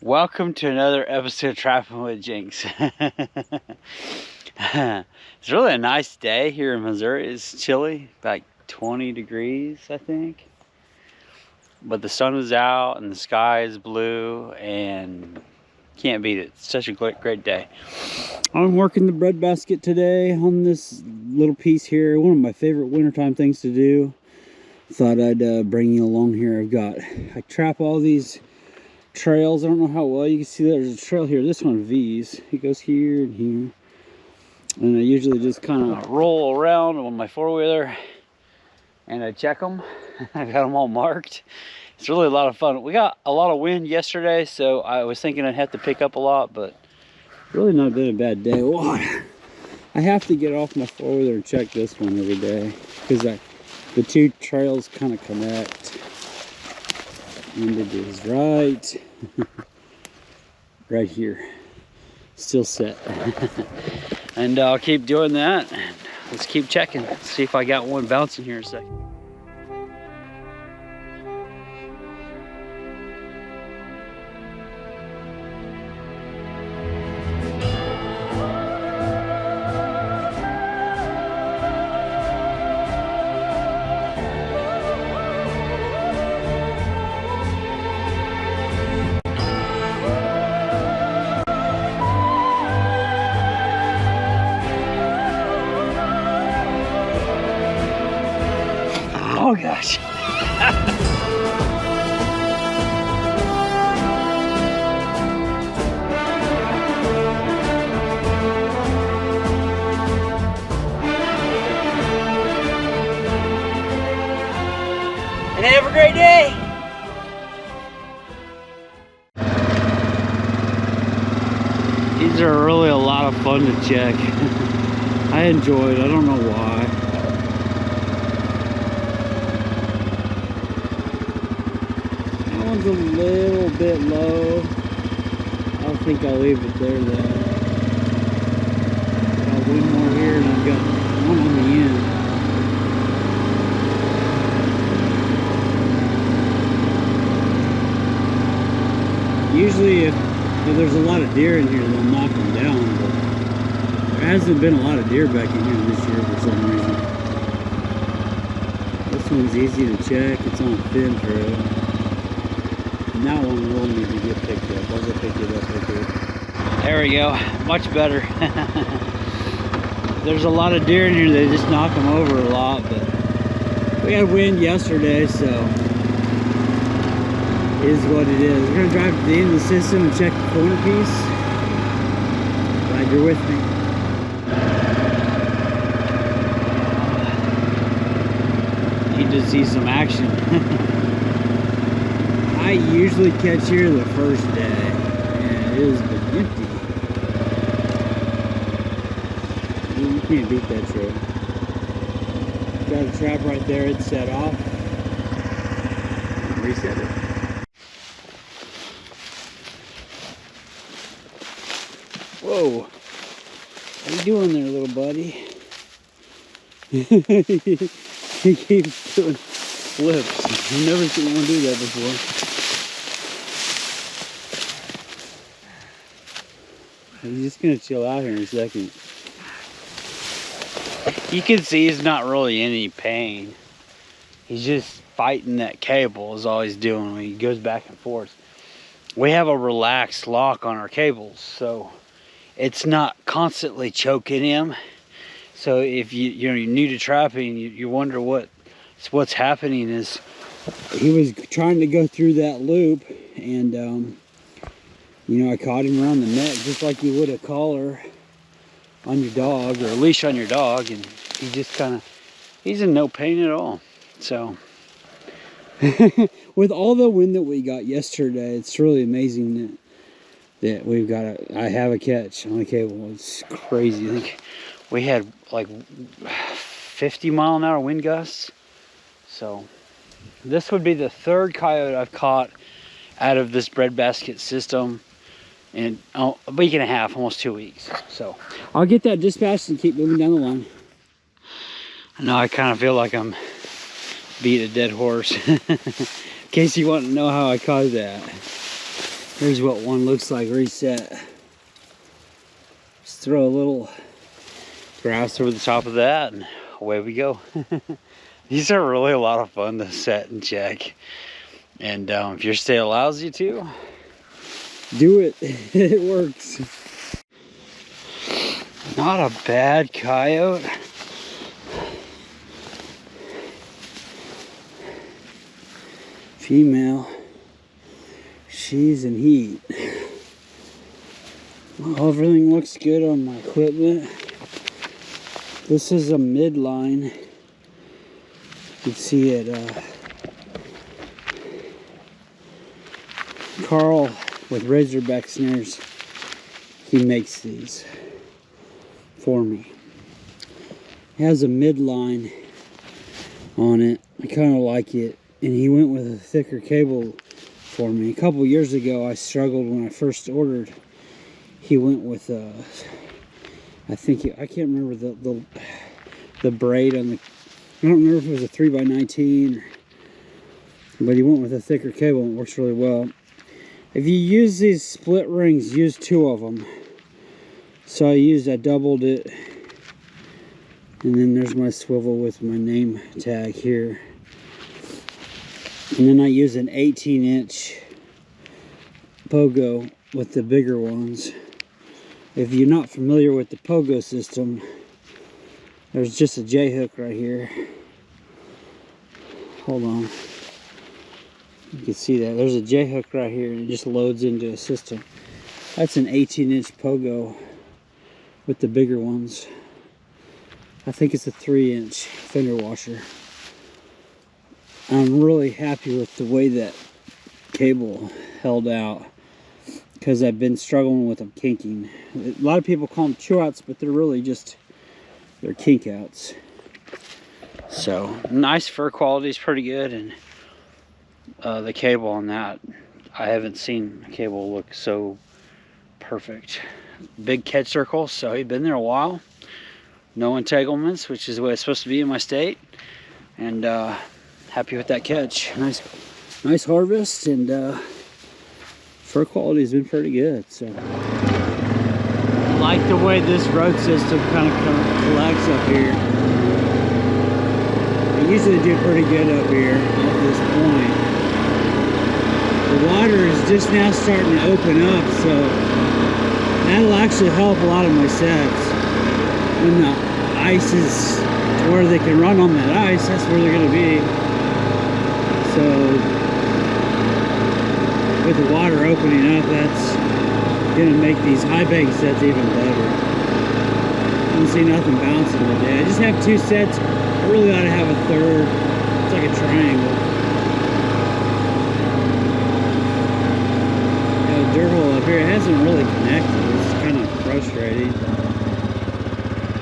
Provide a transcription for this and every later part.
Welcome to another episode of Trapping with Jinx. It's really a nice day here in Missouri. It's chilly, like 20 degrees, I think. But the sun is out and the sky is blue and can't beat it. It's such a great day. I'm working the bread basket today on this little piece here. One of my favorite wintertime things to do. Thought I'd bring you along here. I trap all these trails. I don't know how well you can see that. There's a trail here. This one V's. It goes here and here. And I usually just kind of roll around on my four-wheeler and I check them. I got them all marked. It's really a lot of fun. We got a lot of wind yesterday, so I was thinking I'd have to pick up a lot, but really not been a bad day. Oh, I have to get off my four-wheeler and check this one every day because the two trails kind of connect. And it is right here, still set. And I'll keep doing that. Let's keep checking. Let's see if I got one bouncing here in a second. Oh gosh. And have a great day. These are really a lot of fun to check. I enjoy it. I don't know why. A little bit low. I don't think I'll leave it there though. Got one more here and I've got one on the end. Usually if there's a lot of deer in here, they'll knock them down, but there hasn't been a lot of deer back in here this year for some reason. This one's easy to check. It's on a thin trail. And that one will need to get picked up. I'll go pick it up real quick. There we go. Much better. There's a lot of deer in here. They just knock them over a lot. But we had wind yesterday, so it is what it is. We're going to drive to the end of the system and check the corner piece. Glad you're with me. Need to see some action. I usually catch here the first day, and it has been empty. You can't beat that trail. Got a trap right there, it's set off. Reset it. Whoa, what are you doing there, little buddy? He keeps doing flips. I've never seen one do that before. He's just gonna chill out here in a second. You can see he's not really in any pain. He's just fighting that cable is all he's doing when he goes back and forth. We have a relaxed lock on our cables, so it's not constantly choking him. So if you're new to trapping, you wonder what's happening is he was trying to go through that loop and you know, I caught him around the neck just like you would a collar on your dog or a leash on your dog, and he just he's in no pain at all. So with all the wind that we got yesterday, it's really amazing that we've got I have a catch on the cable. It's crazy. I think we had like 50-mile-an-hour wind gusts. So this would be the third coyote I've caught out of this breadbasket system in a week and a half, almost 2 weeks. So I'll get that dispatched and keep moving down the line. I know I kind of feel like I'm beating a dead horse. In case you want to know how I caused that. Here's what one looks like reset. Just throw a little grass over the top of that and away we go. These are really a lot of fun to set and check. And if your state allows you to, do it. It works. Not a bad coyote. Female. She's in heat. Well, everything looks good on my equipment. This is a midline. You can see it. Carl with Razorback Snares, he makes these for me. It has a midline on it. I kind of like it. And he went with a thicker cable for me. A couple years ago, I struggled when I first ordered. He went with I can't remember the braid on the, I don't remember if it was a 3x19, but he went with a thicker cable and it works really well. If you use these split rings, use 2 of them. So I doubled it. And then there's my swivel with my name tag here. And then I use an 18-inch pogo with the bigger ones. If you're not familiar with the pogo system, there's just a J-hook right here. Hold on. You can see that. There's a J-hook right here and it just loads into a system. That's an 18-inch pogo with the bigger ones. I think it's a 3-inch fender washer. I'm really happy with the way that cable held out because I've been struggling with them kinking. A lot of people call them chew outs, but they're really just, they're kink outs. So nice fur quality is pretty good, and the cable on that, I haven't seen a cable look so perfect. Big catch circle, so he'd been there a while. No entanglements, which is the way it's supposed to be in my state. And happy with that catch. Nice harvest, and fur quality has been pretty good. So I like the way this road system kind of collects up here. I usually do pretty good up here at this point. The water is just now starting to open up, so that'll actually help a lot of my sets. When the ice is to where they can run on that ice, that's where they're going to be. So with the water opening up, that's going to make these high bank sets even better. I don't see nothing bouncing today. I just have 2 sets. I really ought to have a third. It's like a triangle. Dirt hole up here, it hasn't really connected. It's kind of frustrating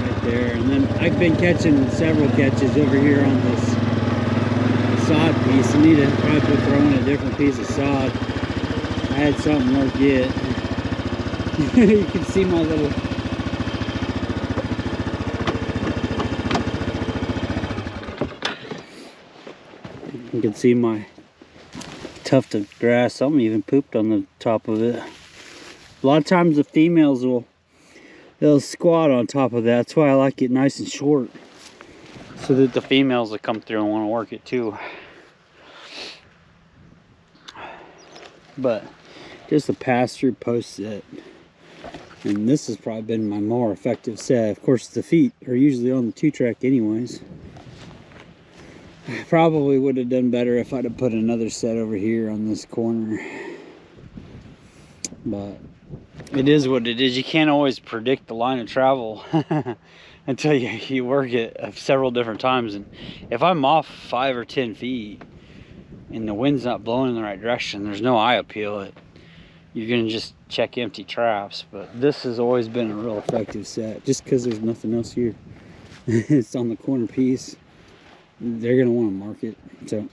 right there. And then I've been catching several catches over here on this sod piece. I need to probably throw in a different piece of sod. I had something worth yet. You can see my little, you can see my tuft of grass. Some even pooped on the top of it. A lot of times the females they'll squat on top of that. That's why I like it nice and short, so that the females will come through and want to work it too. But just a pass-through post set, and this has probably been my more effective set. Of course, the feet are usually on the 2-track anyways. I probably would have done better if I'd have put another set over here on this corner. But it is what it is. You can't always predict the line of travel until you work it several different times. And if I'm off 5 or 10 feet and the wind's not blowing in the right direction, there's no eye appeal. You're going to just check empty traps. But this has always been a real effective set just because there's nothing else here. It's on the corner piece. They're going to want to mark it. So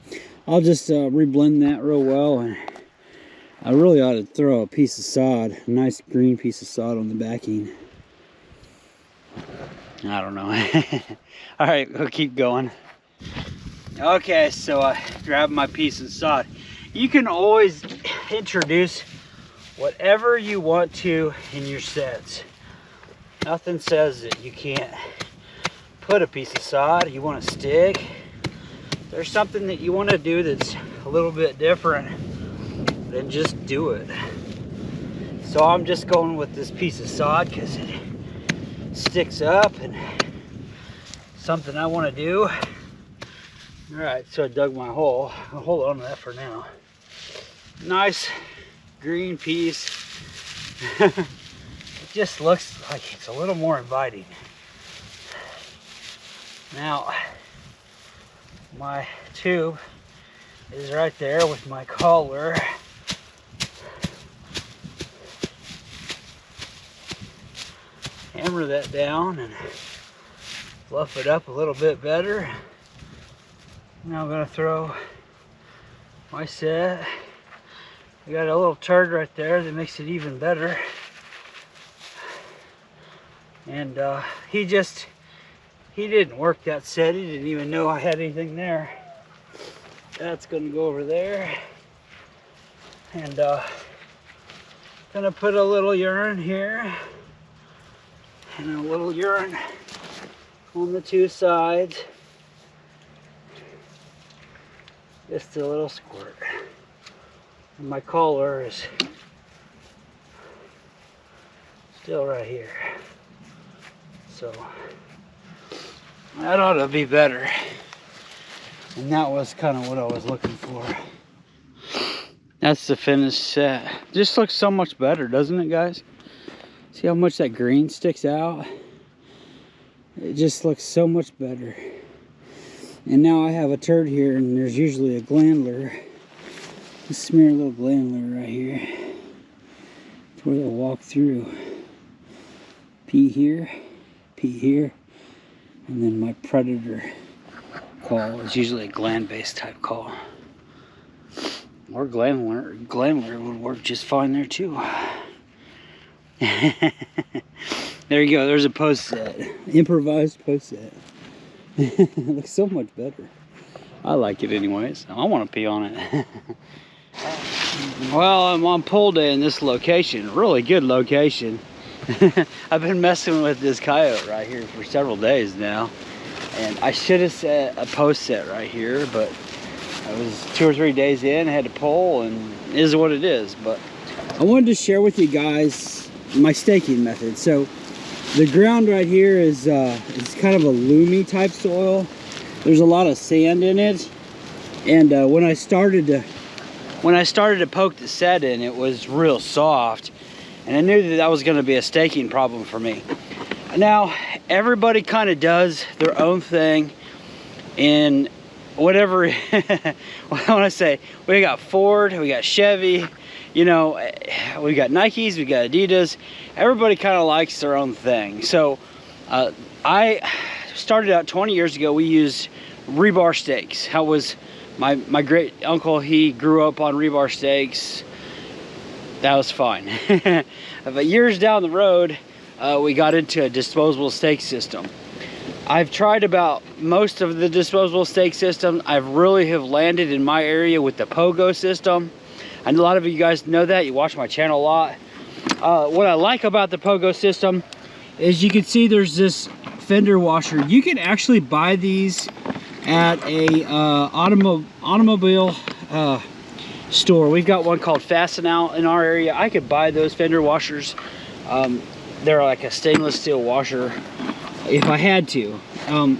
I'll just reblend that real well. And I really ought to throw a piece of sod, a nice green piece of sod on the backing. I don't know. All right, we'll keep going. Okay, so I grabbed my piece of sod. You can always introduce whatever you want to in your sets. Nothing says that you can't put a piece of sod. You want a stick. There's something that you want to do that's a little bit different, then just do it. So I'm just going with this piece of sod because it sticks up and something I want to do. All right, so I dug my hole. I'll hold on to that for now. Nice green piece. It just looks like it's a little more inviting. Now, my tube is right there with my collar. Hammer that down and fluff it up a little bit better. Now I'm going to throw my set. I got a little turd right there that makes it even better. And he didn't work that set. He didn't even know I had anything there. That's going to go over there. And gonna put a little urine here and a little urine on the two sides. Just a little squirt. And my collar is still right here. So that ought to be better. And that was kind of what I was looking for. That's the finished set. Just looks so much better, doesn't it, guys? See how much that green sticks out? It just looks so much better. And now I have a turd here, and there's usually a glandler. Let's smear a little glandler right here. It's where they'll walk through. Pee here, and then my predator call is usually a gland-based type call. Or glandler would work just fine there too. There you go, there's a post set. Improvised post set. It looks so much better. I like it anyways. I want to pee on it. Well, I'm on pull day in this location. Really good location. I've been messing with this coyote right here for several days now. And I should have set a post set right here, but I was 2 or 3 days in, I had to pull, and it is what it is. But I wanted to share with you guys my staking method. So the ground right here is kind of a loomy type soil. There's a lot of sand in it, and when I started to poke the set in, it was real soft, and I knew that was going to be a staking problem for me. Now everybody kind of does their own thing in whatever. What I want to say, we got Ford, we got Chevy, you know, we got Nikes, we got Adidas. Everybody kind of likes their own thing. So I started out 20 years ago. We used rebar stakes. How was my great uncle? He grew up on rebar stakes. That was fine. But years down the road, we got into a disposable stake system. I've tried about most of the disposable stake system. I really have landed in my area with the pogo system. And a lot of you guys know that. You watch my channel a lot. What I like about the pogo system is you can see there's this fender washer. You can actually buy these at a automobile store. We've got one called Fasten Out in our area. I could buy those fender washers. They're like a stainless steel washer if I had to.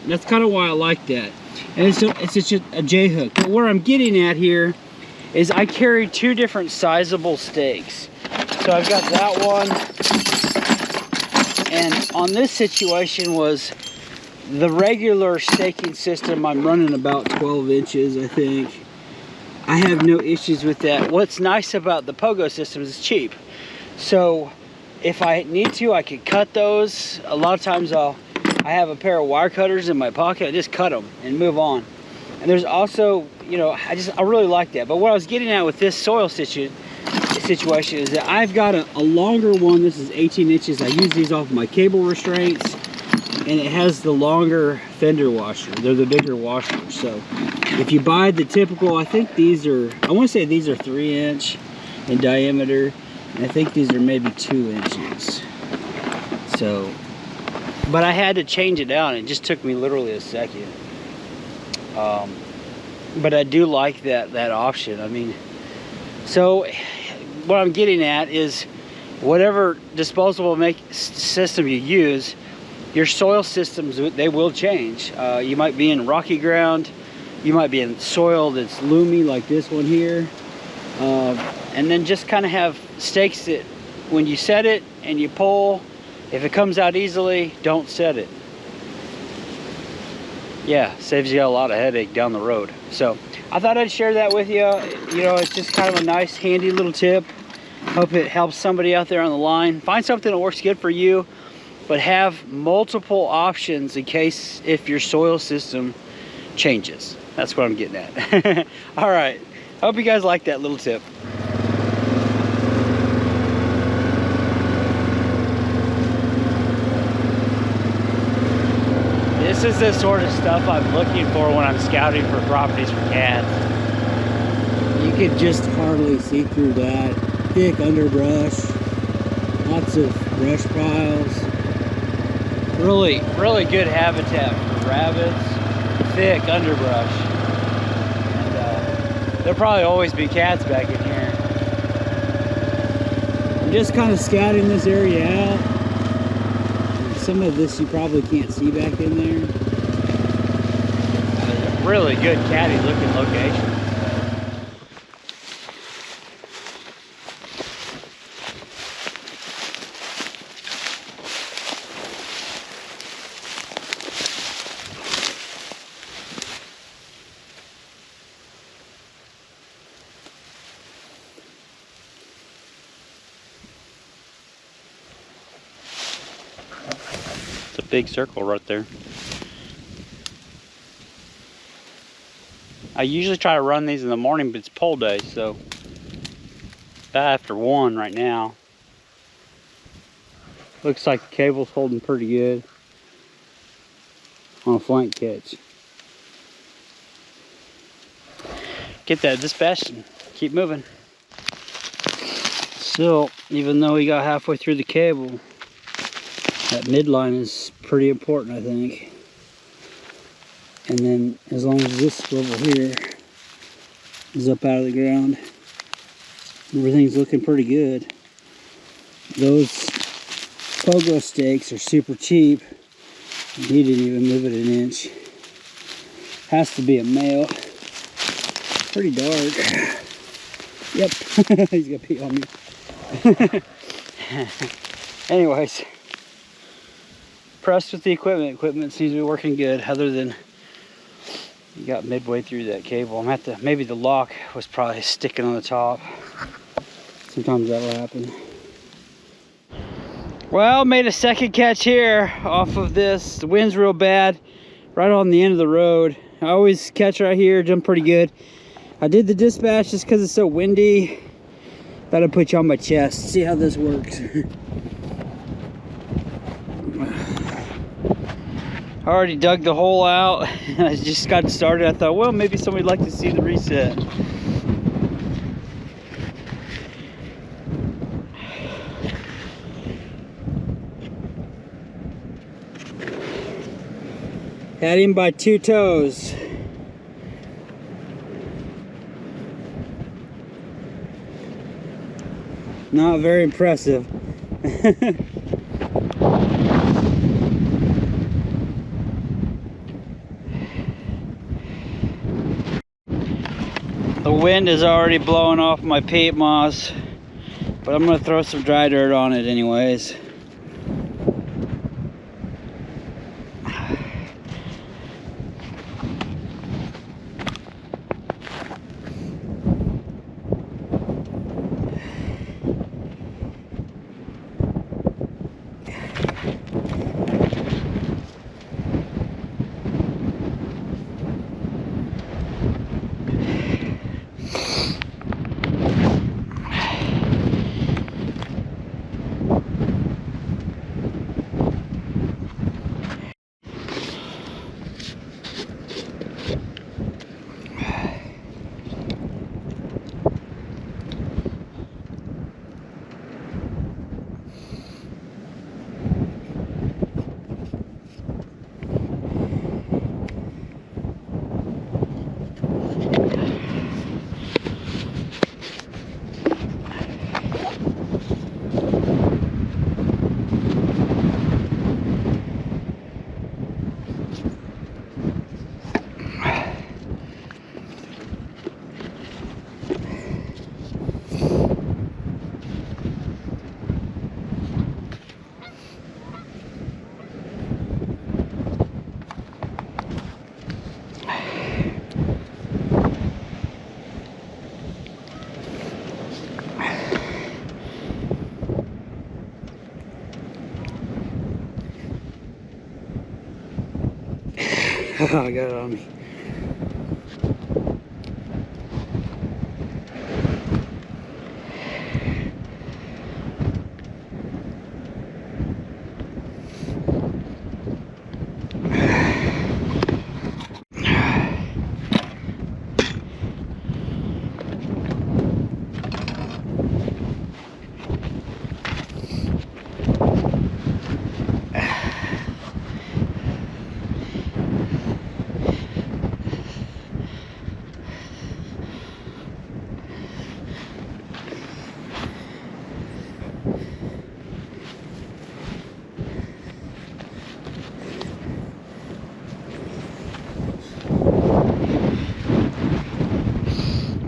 That's kind of why I like that. And it's just a J-hook. But where I'm getting at here is I carry 2 different sizable stakes. So I've got that one. And on this situation was the regular staking system. I'm running about 12 inches, I think. I have no issues with that. What's nice about the pogo system is it's cheap. So if I need to, I can cut those. A lot of times I have a pair of wire cutters in my pocket. I just cut them and move on. And there's also, you know, I really like that. But what I was getting at with this soil situation is that I've got a longer one. This is 18 inches. I use these off my cable restraints, and it has the longer fender washer. They're the bigger washers. So if you buy the typical, I think these are, I want to say these are 3 inch in diameter. I think these are maybe 2 inches. So, but I had to change it out. It just took me literally a second. But I do like that option. I mean, so what I'm getting at is whatever disposable system you use, your soil systems, they will change. You might be in rocky ground, you might be in soil that's loomy like this one here, and then just kind of have stakes that when you set it and you pull, if it comes out easily, don't set it. Yeah, saves you a lot of headache down the road. So I thought I'd share that with you. You know, it's just kind of a nice, handy little tip. Hope it helps somebody out there on the line. Find something that works good for you, but have multiple options in case if your soil system changes. That's what I'm getting at. All right, I hope you guys like that little tip. This is the sort of stuff I'm looking for when I'm scouting for properties for cats. You could just hardly see through that. Thick underbrush, lots of brush piles. Really, really good habitat for rabbits. Thick underbrush. And there'll probably always be cats back in here. I'm just kind of scouting this area out. Some of this you probably can't see back in there. It's a really good catty looking location. Big circle right there. I usually try to run these in the morning, but it's pole day, so about after 1 right now. Looks like the cable's holding pretty good on a flank catch. Get that dispatched and keep moving. Still, even though we got halfway through the cable, that midline is pretty important, I think. And then as long as this swivel here is up out of the ground, everything's looking pretty good. Those pogo stakes are super cheap. He didn't even move it an inch. Has to be a male. Pretty dark. Yep, he's gonna pee on me. Anyways. Impressed with the equipment. Equipment seems to be working good, other than you got midway through that cable. I'm at the, maybe the lock was probably sticking on the top. Sometimes that'll happen. Well, made a second catch here off of this. The wind's real bad, right on the end of the road. I always catch right here, jump pretty good. I did the dispatch just because it's so windy. Thought I'd put you on my chest, see how this works. I already dug the hole out. I just got started. I thought, well, maybe somebody'd like to see the reset. Had him by 2 toes. Not very impressive. The wind is already blowing off my peat moss, but I'm gonna throw some dry dirt on it anyways. I got it on me.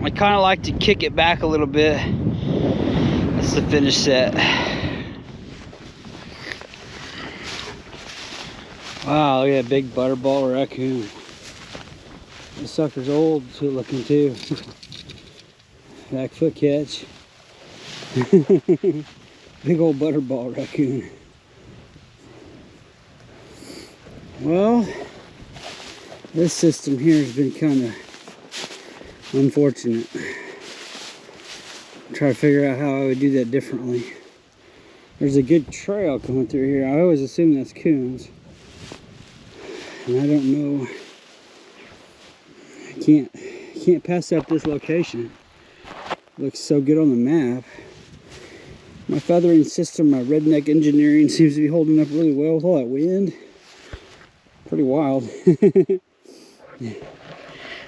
I kind of like to kick it back a little bit. That's the finished set. Wow, look at that big butterball raccoon. This sucker's old looking too. Back foot catch. Big old butterball raccoon. Well, this system here has been kind of unfortunate. Try to figure out how I would do that differently. There's a good trail coming through here. I always assume that's coons, and I don't know. I can't pass up this location. Looks so good on the map. My feathering system, my redneck engineering, seems to be holding up really well with all that wind. Pretty wild.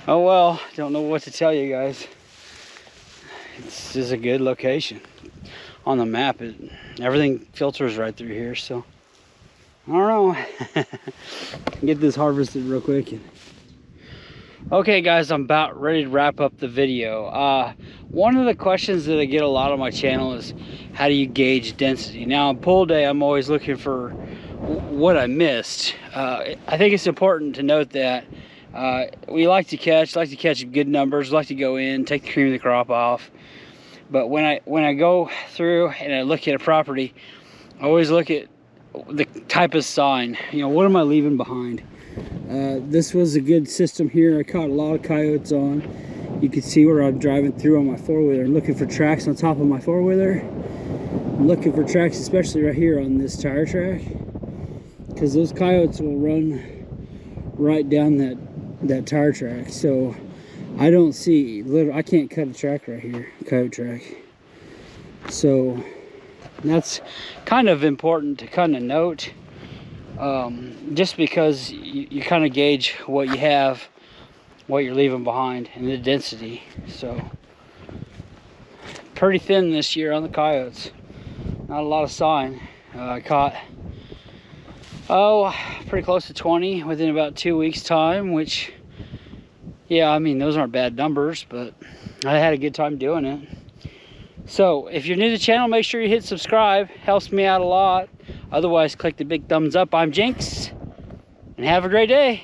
Oh well, don't know what to tell you guys. It's just a good location. On the map, everything filters right through here, so I don't know. Get this harvested real quick. Okay guys, I'm about ready to wrap up the video. One of the questions that I get a lot on my channel is, how do you gauge density? Now on pull day, I'm always looking for what I missed. I think it's important to note that we like to catch good numbers, like to go in, take the cream of the crop off. But when I go through and I look at a property, I always look at the type of sign. You know, what am I leaving behind? This was a good system here. I caught a lot of coyotes on. You can see where I'm driving through on my four-wheeler and looking for tracks on top of my four-wheeler. I'm looking for tracks, especially right here on this tire track, because those coyotes will run right down that tire track. So I don't see, I can't cut a track right here, coyote track. So that's kind of important to kind of note, just because you kind of gauge what you have, what you're leaving behind, and the density. So pretty thin this year on the coyotes, not a lot of sign. I caught pretty close to 20 within about 2 weeks time, which, yeah, I mean, those aren't bad numbers, but I had a good time doing it. So if you're new to the channel, make sure you hit subscribe. Helps me out a lot. Otherwise, click the big thumbs up. I'm Jinx, and have a great day.